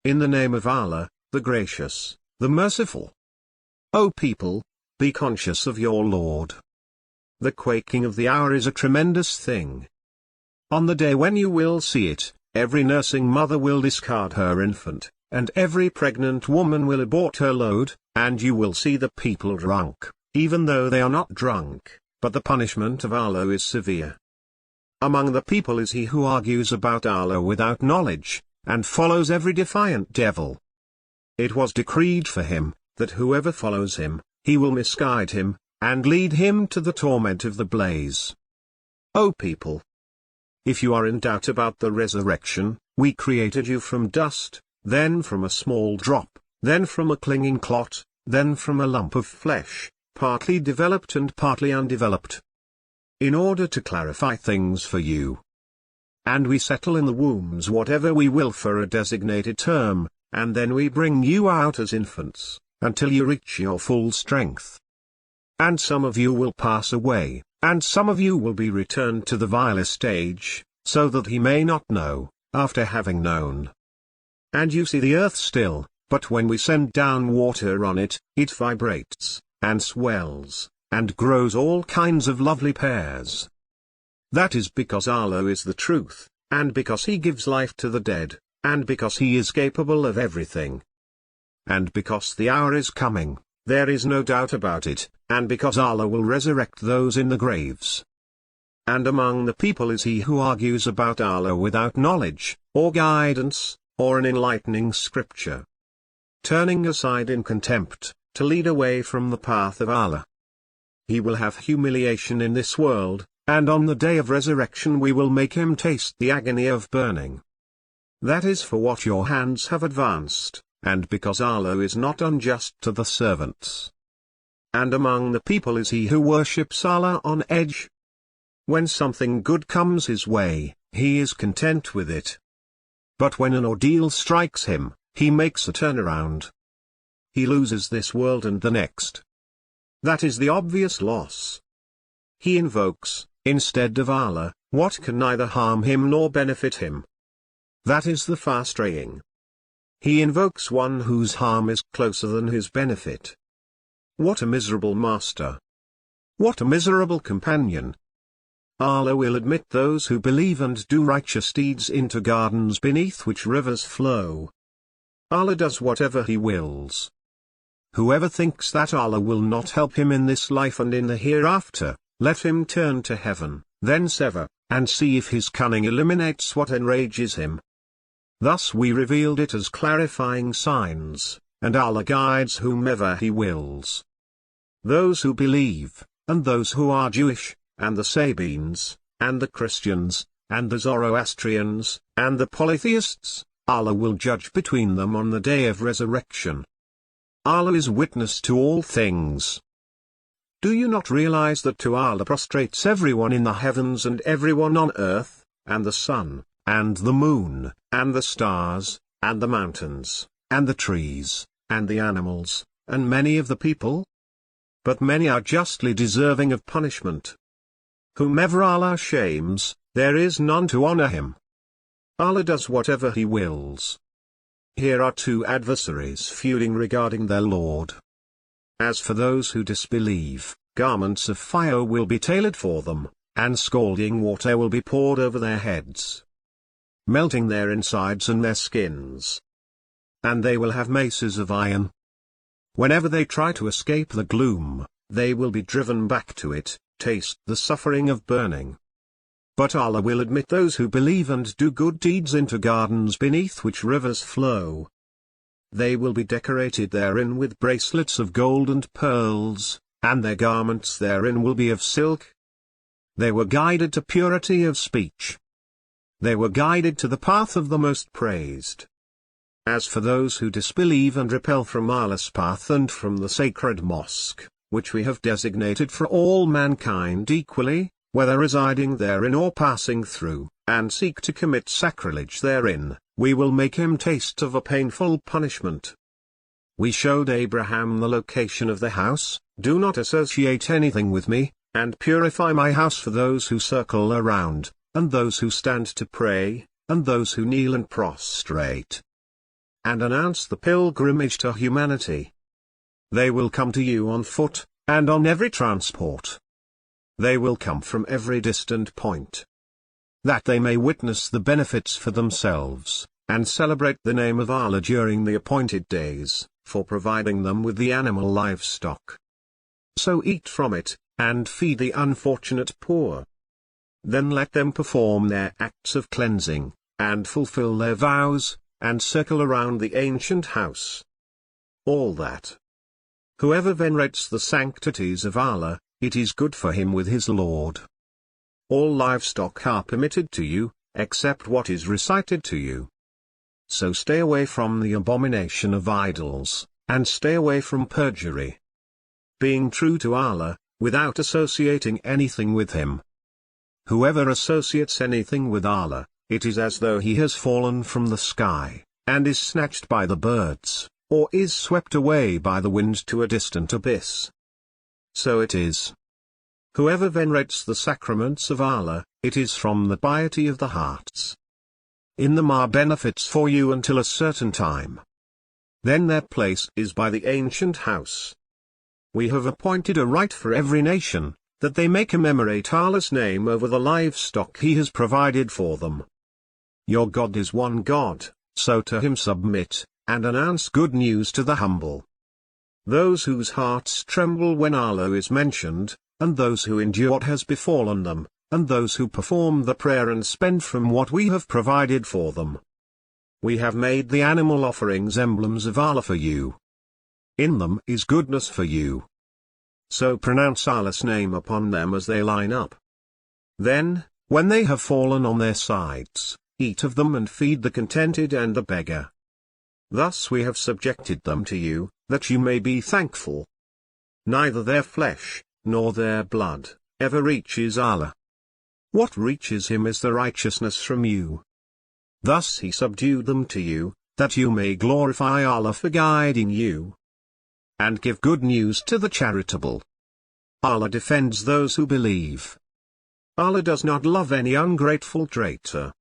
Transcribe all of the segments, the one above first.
in the name of Allah, the Gracious, the Merciful. O people, be conscious of your Lord. The quaking of the hour is a tremendous thing. On the day when you will see it, every nursing mother will discard her infant, and every pregnant woman will abort her load, and you will see the people drunk, even though they are not drunk, but the punishment of Allah is severe. Among the people is he who argues about Allah without knowledge, and follows every defiant devil. It was decreed for him, that whoever follows him, he will misguide him, and lead him to the torment of the blaze. O people! If you are in doubt about the resurrection, we created you from dust, then from a small drop, then from a clinging clot, then from a lump of flesh, partly developed and partly undeveloped, in order to clarify things for you. And we settle in the wombs whatever we will for a designated term, and then we bring you out as infants, until you reach your full strength. And some of you will pass away, and some of you will be returned to the vilest age, so that he may not know, after having known. And you see the earth still, but when we send down water on it, it vibrates, and swells, and grows all kinds of lovely pears. That is because Allah is the truth, and because He gives life to the dead, and because He is capable of everything. And because the hour is coming, there is no doubt about it, and because Allah will resurrect those in the graves. And among the people is he who argues about Allah without knowledge, or guidance, or an enlightening scripture, turning aside in contempt, to lead away from the path of Allah. He will have humiliation in this world, and on the day of resurrection we will make him taste the agony of burning. That is for what your hands have advanced, and because Allah is not unjust to the servants. And among the people is he who worships Allah on edge. When something good comes his way, he is content with it. But when an ordeal strikes him, he makes a turnaround. He loses this world and the next. That is the obvious loss. He invokes, instead of Allah, what can neither harm him nor benefit him. That is the far straying. He invokes one whose harm is closer than his benefit. What a miserable master! What a miserable companion! Allah will admit those who believe and do righteous deeds into gardens beneath which rivers flow. Allah does whatever He wills. Whoever thinks that Allah will not help him in this life and in the hereafter, let him turn to heaven, then sever, and see if his cunning eliminates what enrages him. Thus we revealed it as clarifying signs, and Allah guides whomever He wills. Those who believe, and those who are Jewish, and the Sabines, and the Christians, and the Zoroastrians, and the polytheists, Allah will judge between them on the day of resurrection. Allah is witness to all things. Do you not realize that to Allah prostrates everyone in the heavens and everyone on earth, and the sun, and the moon, and the stars, and the mountains, and the trees, and the animals, and many of the people? But many are justly deserving of punishment. Whomever Allah shames, there is none to honor him. Allah does whatever He wills. Here are two adversaries feuding regarding their Lord. As for those who disbelieve, garments of fire will be tailored for them, and scalding water will be poured over their heads, melting their insides and their skins. And they will have maces of iron. Whenever they try to escape the gloom, they will be driven back to it, taste the suffering of burning. But Allah will admit those who believe and do good deeds into gardens beneath which rivers flow. They will be decorated therein with bracelets of gold and pearls, and their garments therein will be of silk. They were guided to purity of speech. They were guided to the path of the Most Praised. As for those who disbelieve and repel from Allah's path and from the sacred mosque, which we have designated for all mankind equally, whether residing therein or passing through, and seek to commit sacrilege therein, we will make him taste of a painful punishment. We showed Abraham the location of the house, do not associate anything with me, and purify my house for those who circle around, and those who stand to pray, and those who kneel and prostrate. and announce the pilgrimage to humanity. They will come to you on foot, and on every transport. They will come from every distant point, that they may witness the benefits for themselves, and celebrate the name of Allah during the appointed days, for providing them with the animal livestock. So eat from it, and feed the unfortunate poor. Then let them perform their acts of cleansing, and fulfill their vows, and circle around the ancient house. All that. Whoever venerates the sanctities of Allah, it is good for him with his Lord. All livestock are permitted to you, except what is recited to you. So stay away from the abomination of idols, and stay away from perjury. Being true to Allah, without associating anything with Him. Whoever associates anything with Allah, it is as though he has fallen from the sky, and is snatched by the birds, or is swept away by the wind to a distant abyss. So it is. Whoever venerates the sacraments of Allah, it is from the piety of the hearts. In them are benefits for you until a certain time. Then their place is by the ancient house. We have appointed a rite for every nation, that they may commemorate Allah's name over the livestock He has provided for them. Your God is one God, so to Him submit, and announce good news to the humble. Those whose hearts tremble when Allah is mentioned, and those who endure what has befallen them, and those who perform the prayer and spend from what we have provided for them. We have made the animal offerings emblems of Allah for you. In them is goodness for you. So pronounce Allah's name upon them as they line up. Then, when they have fallen on their sides, eat of them and feed the contented and the beggar. Thus we have subjected them to you, that you may be thankful. Neither their flesh, nor their blood, ever reaches Allah. What reaches Him is the righteousness from you. Thus He subdued them to you, that you may glorify Allah for guiding you. And give good news to the charitable. Allah defends those who believe. Allah does not love any ungrateful traitor.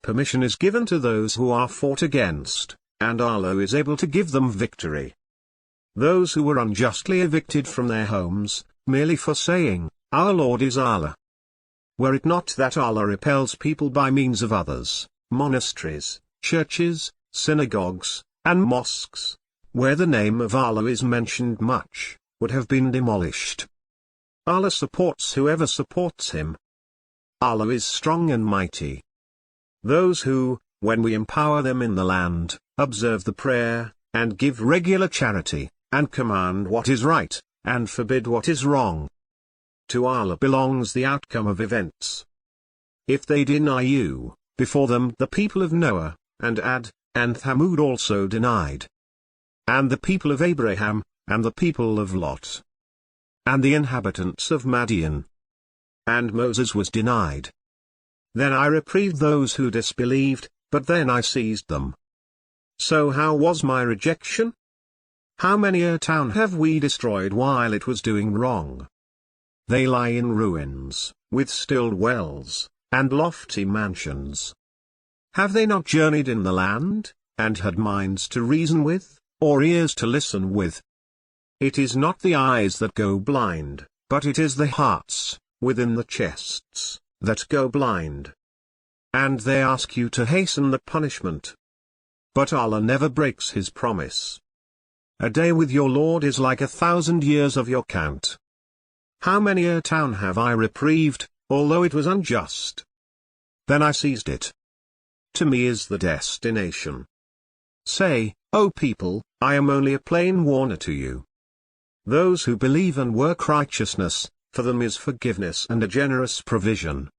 Permission is given to those who are fought against, and Allah is able to give them victory. Those who were unjustly evicted from their homes, merely for saying, "Our Lord is Allah." Were it not that Allah repels people by means of others, monasteries, churches, synagogues, and mosques, where the name of Allah is mentioned much, would have been demolished. Allah supports whoever supports Him. Allah is strong and mighty. Those who, when we empower them in the land, observe the prayer, and give regular charity, and command what is right, and forbid what is wrong. To Allah belongs the outcome of events. If they deny you, before them the people of Noah, and Ad, and Thamud also denied. And the people of Abraham, and the people of Lot. And the inhabitants of Madian. And Moses was denied. Then I reprieved those who disbelieved, but then I seized them. So how was my rejection? How many a town have we destroyed while it was doing wrong? They lie in ruins, with stilled wells, and lofty mansions. Have they not journeyed in the land, and had minds to reason with, or ears to listen with? It is not the eyes that go blind, but it is the hearts, within the chests, that go blind. And they ask you to hasten the punishment. But Allah never breaks His promise. A day with your Lord is like 1,000 years of your count. How many a town have I reprieved, although it was unjust? Then I seized it. To me is the destination. Say, O people, I am only a plain warner to you. Those who believe and work righteousness, for them is forgiveness and a generous provision.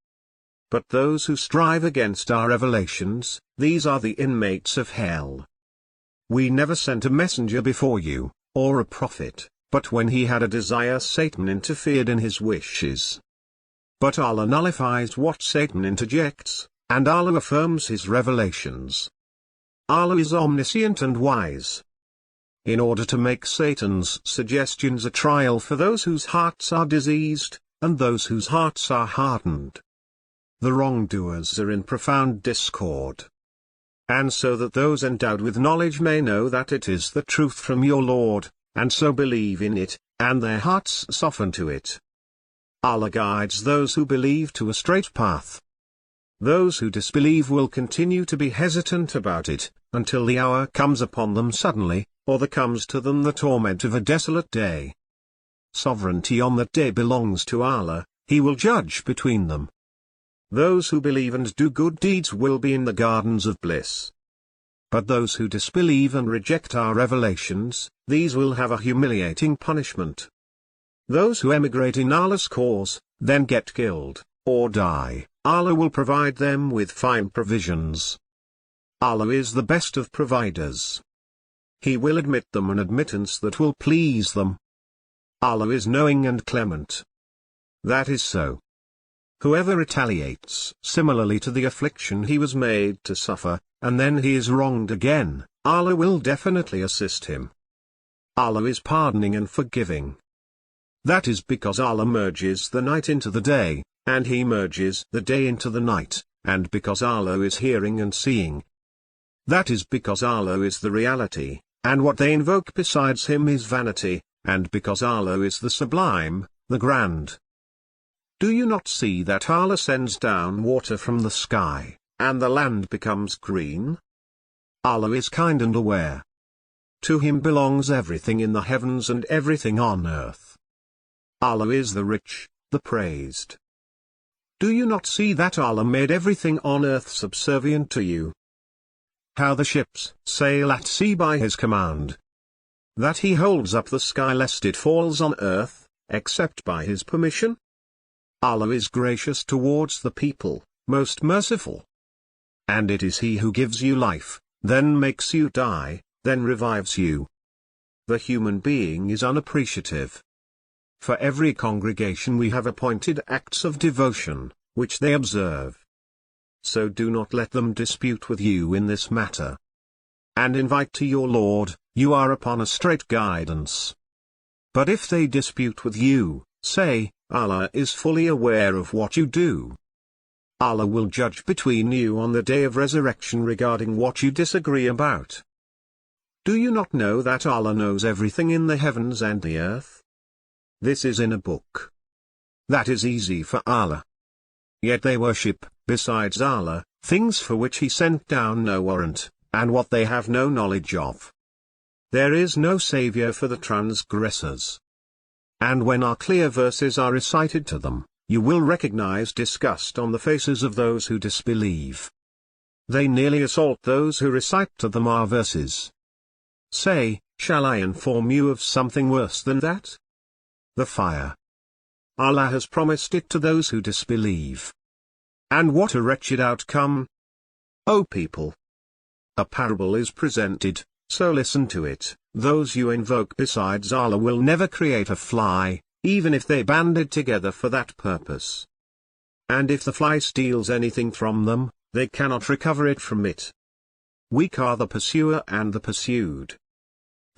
But those who strive against our revelations, these are the inmates of hell. We never sent a messenger before you, or a prophet, but when he had a desire Satan interfered in his wishes. But Allah nullifies what Satan interjects, and Allah affirms His revelations. Allah is omniscient and wise. In order to make Satan's suggestions a trial for those whose hearts are diseased, and those whose hearts are hardened. The wrongdoers are in profound discord. and so that those endowed with knowledge may know that it is the truth from your Lord, and so believe in it, and their hearts soften to it. Allah guides those who believe to a straight path. Those who disbelieve will continue to be hesitant about it, until the hour comes upon them suddenly, or there comes to them the torment of a desolate day. Sovereignty on that day belongs to Allah, He will judge between them. Those who believe and do good deeds will be in the gardens of bliss. But those who disbelieve and reject our revelations, these will have a humiliating punishment. Those who emigrate in Allah's cause, then get killed, or die, Allah will provide them with fine provisions. Allah is the best of providers. He will admit them an admittance that will please them. Allah is knowing and clement. That is so. Whoever retaliates similarly to the affliction he was made to suffer, and then he is wronged again, Allah will definitely assist him. Allah is pardoning and forgiving. That is because Allah merges the night into the day, and He merges the day into the night, and because Allah is hearing and seeing. That is because Allah is the reality, and what they invoke besides Him is vanity, and because Allah is the sublime, the grand. Do you not see that Allah sends down water from the sky, and the land becomes green? Allah is kind and aware. To Him belongs everything in the heavens and everything on earth. Allah is the rich, the praised. Do you not see that Allah made everything on earth subservient to you? How the ships sail at sea by His command. That He holds up the sky lest it falls on earth, except by His permission? Allah is gracious towards the people, most merciful. And it is He who gives you life, then makes you die, then revives you. The human being is unappreciative. For every congregation we have appointed acts of devotion, which they observe. So do not let them dispute with you in this matter. And invite to your Lord, you are upon a straight guidance. But if they dispute with you, say, Allah is fully aware of what you do. Allah will judge between you on the day of resurrection regarding what you disagree about. Do you not know that Allah knows everything in the heavens and the earth? This is in a book. That is easy for Allah. Yet they worship, besides Allah, things for which He sent down no warrant, and what they have no knowledge of. There is no savior for the transgressors. And when our clear verses are recited to them, you will recognize disgust on the faces of those who disbelieve. They nearly assault those who recite to them our verses. Say, shall I inform you of something worse than that? The fire. Allah has promised it to those who disbelieve. And what a wretched outcome! O people! A parable is presented, so listen to it. Those you invoke besides Allah will never create a fly, even if they banded together for that purpose. And if the fly steals anything from them, they cannot recover it from it. Weak are the pursuer and the pursued.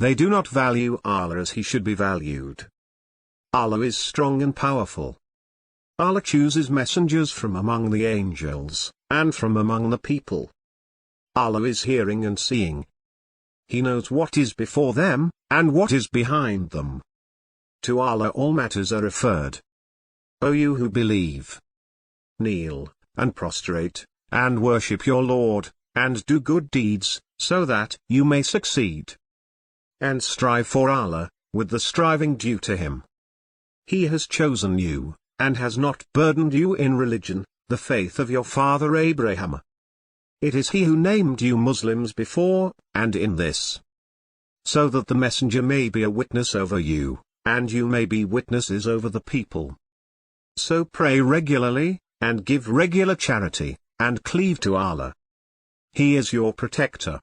They do not value Allah as He should be valued. Allah is strong and powerful. Allah chooses messengers from among the angels, and from among the people. Allah is hearing and seeing. He knows what is before them, and what is behind them. To Allah all matters are referred. O you who believe! Kneel, and prostrate, and worship your Lord, and do good deeds, so that you may succeed. And strive for Allah, with the striving due to Him. He has chosen you, and has not burdened you in religion, the faith of your father Abraham. It is He who named you Muslims before, and in this. So that the messenger may be a witness over you, and you may be witnesses over the people. So pray regularly, and give regular charity, and cleave to Allah. He is your protector.